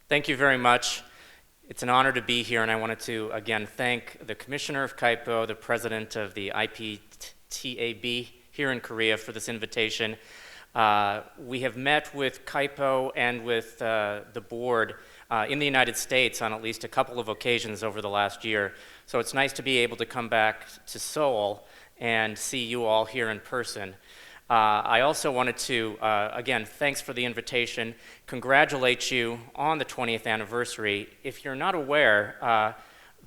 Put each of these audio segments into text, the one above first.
Thank you very much. It's an honor to be here, and I wanted to, again, thank the Commissioner of KIPO, the President of the IPTAB here in Korea for this invitation. We have met with KIPO and with the board in the United States on at least a couple of occasions over the last year. So it's nice to be able to come back to Seoul and see you all here in person. I also wanted to, again, thanks for the invitation, congratulate you on the 20th anniversary. If you're not aware,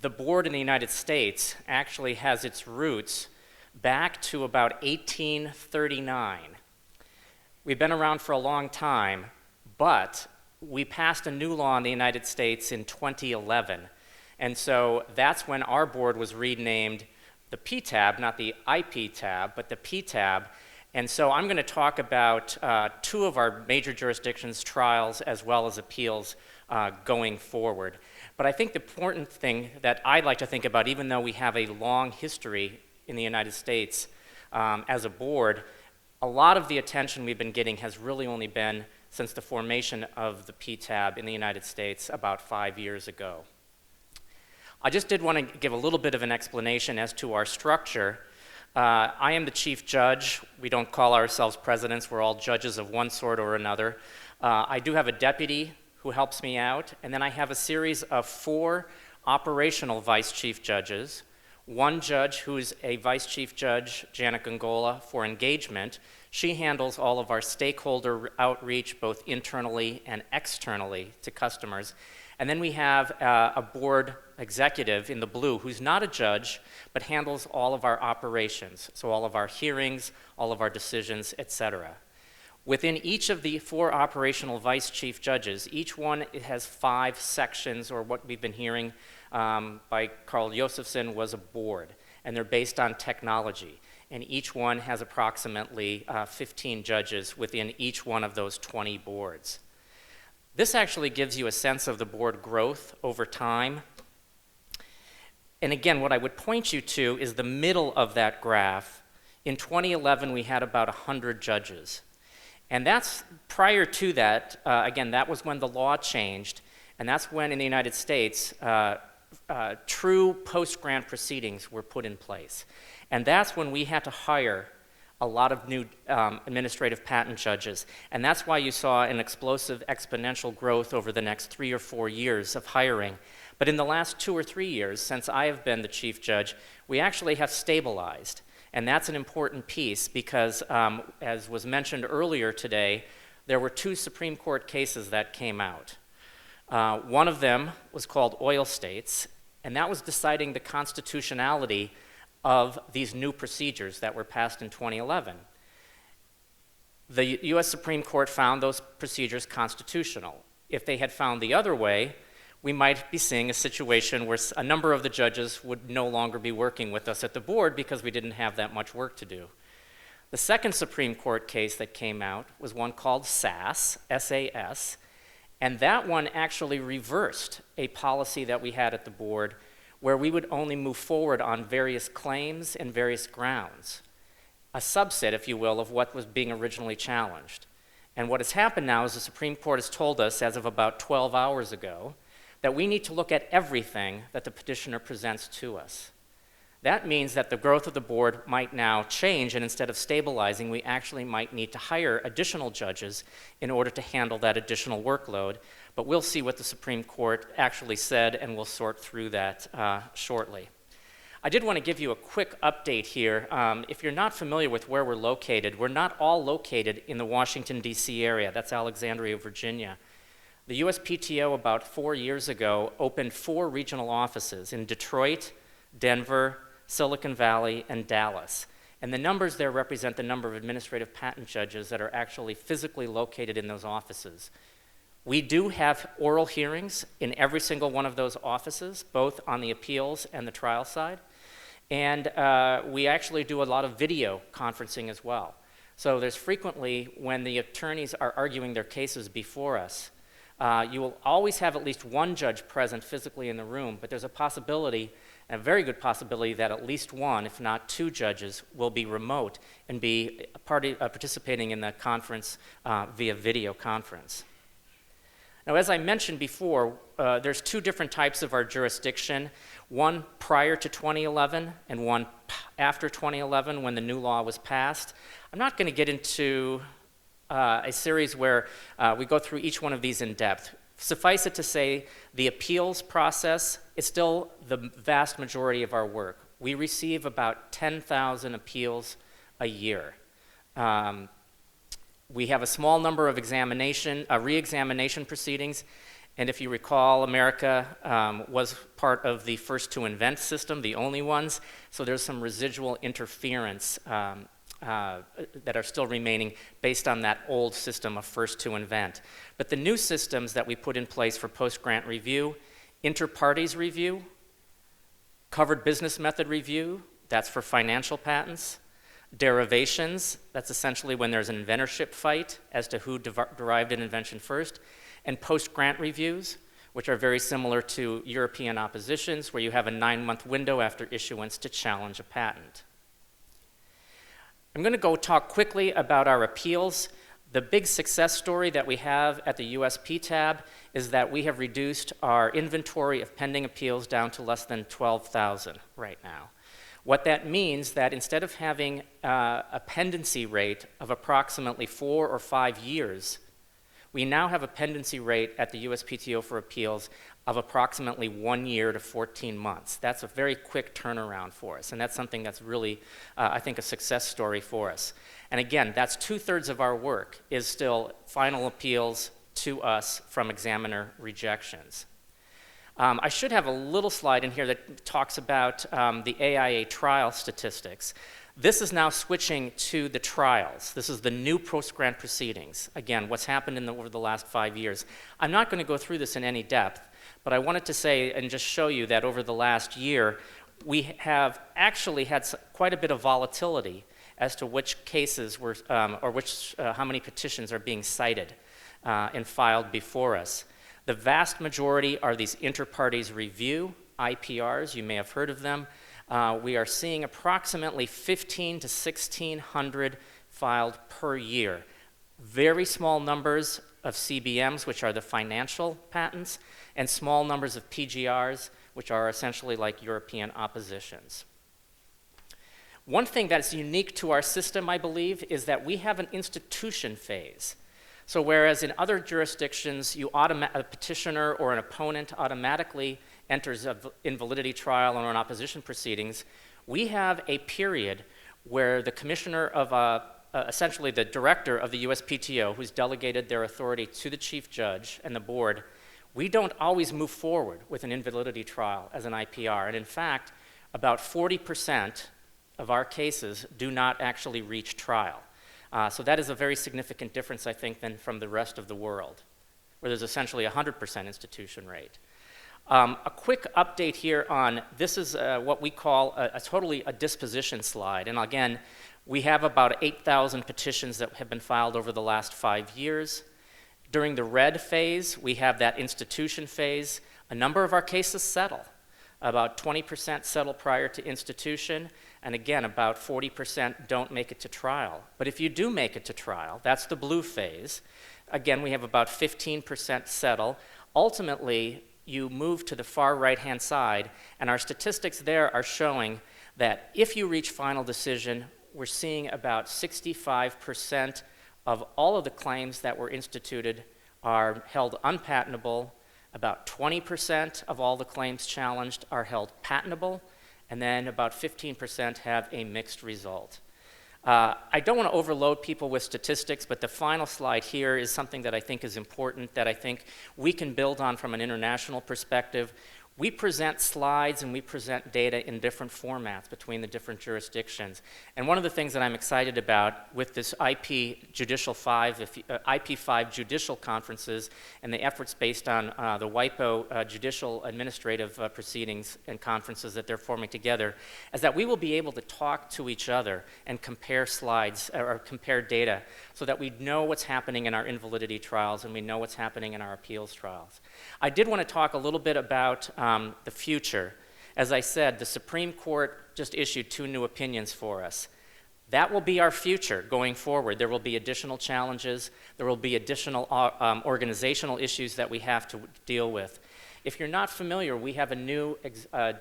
the board in the United States actually has its roots back to about 1839. We've been around for a long time, but we passed a new law in the United States in 2011. And so that's when our board was renamed the PTAB, not the IPTAB, but the PTAB. And so I'm going to talk about two of our major jurisdictions, trials as well as appeals going forward. But I think the important thing that I'd like to think about, even though we have a long history in the United States as a board, a lot of the attention we've been getting has really only been since the formation of the PTAB in the United States about 5 years ago. I just did want to give a little bit of an explanation as to our structure. I am the chief judge. We don't call ourselves presidents. We're all judges of one sort or another. I do have a deputy who helps me out, and then I have a series of 4 operational vice chief judges, one judge who is a vice chief judge, Janet Gongola, for engagement. She handles all of our stakeholder outreach, both internally and externally to customers. And then we have a board executive in the blue who's not a judge, but handles all of our operations, so all of our hearings, all of our decisions, etc. Within each of the 4 operational vice chief judges, each one has 5 sections, or what we've been hearing by Carl Josephson was a board, and they're based on technology. And each one has approximately 15 judges within each one of those 20 boards. This actually gives you a sense of the board growth over time. And again, what I would point you to is the middle of that graph. In 2011, we had about 100 judges. And that's prior to that, again, that was when the law changed, and that's when in the United States, true post-grant proceedings were put in place. And that's when we had to hire a lot of new administrative patent judges. And that's why you saw an explosive exponential growth over the next 3 or 4 years of hiring. But in the last 2 or 3 years, since I have been the chief judge, we actually have stabilized. And that's an important piece because, as was mentioned earlier today, there were 2 Supreme Court cases that came out. One of them was called Oil States, and that was deciding the constitutionality of these new procedures that were passed in 2011. The US Supreme Court found those procedures constitutional. If they had found the other way, we might be seeing a situation where a number of the judges would no longer be working with us at the board because we didn't have that much work to do. The second Supreme Court case that came out was one called SAS, S-A-S, and that one actually reversed a policy that we had at the board where we would only move forward on various claims and various grounds, a subset, if you will, of what was being originally challenged. And what has happened now is the Supreme Court has told us, as of about 12 hours ago, that we need to look at everything that the petitioner presents to us. That means that the growth of the board might now change, and instead of stabilizing, we actually might need to hire additional judges in order to handle that additional workload. But we'll see what the Supreme Court actually said, and we'll sort through that shortly. I did want to give you a quick update here. If you're not familiar with where we're located, we're not all located in the Washington, D.C. area. That's Alexandria, Virginia. The USPTO about 4 years ago opened 4 regional offices in Detroit, Denver, Silicon Valley, and Dallas. And the numbers there represent the number of administrative patent judges that are actually physically located in those offices. We do have oral hearings in every single one of those offices, both on the appeals and the trial side. And we actually do a lot of video conferencing as well. So there's frequently, when the attorneys are arguing their cases before us, you will always have at least one judge present physically in the room, but there's a possibility, a very good possibility, that at least one, if not 2 judges, will be remote and be participating in the conference via video conference. Now, as I mentioned before, there's two different types of our jurisdiction, one prior to 2011 and one after 2011 when the new law was passed. I'm not going to get into a series where we go through each one of these in depth. Suffice it to say, the appeals process is still the vast majority of our work. We receive about 10,000 appeals a year. We have a small number of re-examination proceedings, and if you recall, America was part of the first to invent system, the only ones, so there's some residual interference that are still remaining based on that old system of first to invent. But the new systems that we put in place for post-grant review, inter-parties review, covered business method review, that's for financial patents, derivations, that's essentially when there's an inventorship fight as to who derived an invention first, and post-grant reviews, which are very similar to European oppositions, where you have a 9-month window after issuance to challenge a patent. I'm going to go talk quickly about our appeals. The big success story that we have at the USPTAB is that we have reduced our inventory of pending appeals down to less than 12,000 right now. What that means that instead of having a pendency rate of approximately 4 or 5 years, we now have a pendency rate at the USPTO for appeals of approximately 1 year to 14 months. That's a very quick turnaround for us, and that's something that's really, I think, a success story for us. And again, that's 2/3 of our work is still final appeals to us from examiner rejections. I should have a little slide in here that talks about the Aia Trial Statistics. This is now switching to the trials. This is the new post-grant proceedings. Again, what's happened over the last 5 years. I'm not going to go through this in any depth, but I wanted to say and just show you that over the last year, we have actually had quite a bit of volatility as to which cases were, how many petitions are being cited and filed before us. The vast majority are these inter-parties review, IPRs, you may have heard of them. We are seeing approximately 1,500 to 1,600 filed per year. Very small numbers of CBMs, which are the financial patents, and small numbers of PGRs, which are essentially like European oppositions. One thing that's unique to our system, I believe, is that we have an institution phase. So whereas in other jurisdictions, a petitioner or an opponent automatically enters an invalidity trial or an opposition proceedings, we have a period where the commissioner of essentially the director of the USPTO, who's delegated their authority to the chief judge and the board, we don't always move forward with an invalidity trial as an IPR. And in fact, about 40% of our cases do not actually reach trial. So that is a very significant difference, I think, than from the rest of the world, where there's essentially a 100% institution rate. A quick update here on, this is what we call totally a disposition slide. And again, we have about 8,000 petitions that have been filed over the last 5 years. During the red phase, we have that institution phase. A number of our cases settle. About 20% settle prior to institution, and again, about 40% don't make it to trial. But if you do make it to trial, that's the blue phase. Again, we have about 15% settle. Ultimately, you move to the far right-hand side, and our statistics there are showing that if you reach final decision, we're seeing about 65% of all of the claims that were instituted are held unpatentable. About 20% of all the claims challenged are held patentable, and then about 15% have a mixed result. I don't want to overload people with statistics, but the final slide here is something that I think is important, that I think we can build on from an international perspective. We present slides and we present data in different formats between the different jurisdictions. And one of the things that I'm excited about with this IP Judicial 5, IP5 judicial conferences and the efforts based on the WIPO judicial administrative proceedings and conferences that they're forming together, is that we will be able to talk to each other and compare slides or compare data so that we know what's happening in our invalidity trials and we know what's happening in our appeals trials. I did want to talk a little bit about the future. As I said, the Supreme Court just issued 2 new opinions for us. That will be our future going forward. There will be additional challenges. There will be additional organizational issues that we have to deal with. If you're not familiar, we have a new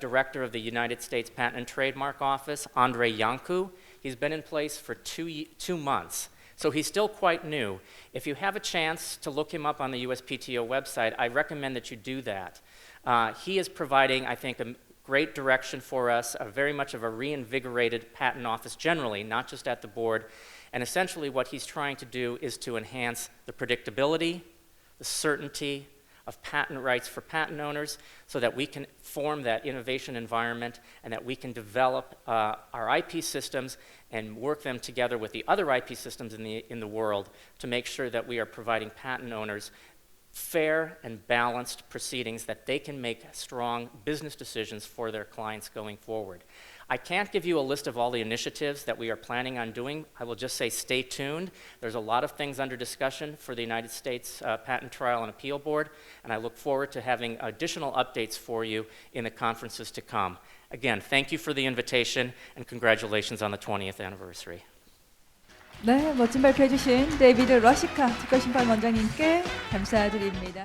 director of the United States Patent and Trademark Office, Andrei Iancu. He's been in place for 2 months, so he's still quite new. If you have a chance to look him up on the USPTO website, I recommend that you do that. He is providing, I think, a great direction for us, very much of a reinvigorated patent office generally, not just at the board. And essentially what he's trying to do is to enhance the predictability, the certainty of patent rights for patent owners so that we can form that innovation environment and that we can develop our IP systems and work them together with the other IP systems in the world to make sure that we are providing patent owners fair and balanced proceedings that they can make strong business decisions for their clients going forward. I can't give you a list of all the initiatives that we are planning on doing. I will just say stay tuned. There's a lot of things under discussion for the United States Patent Trial and Appeal Board, and I look forward to having additional updates for you in the conferences to come. Again, thank you for the invitation, and congratulations on the 20th anniversary. 네, 멋진 발표해 주신 데이비드 러시카 특허심판원장님께 감사드립니다.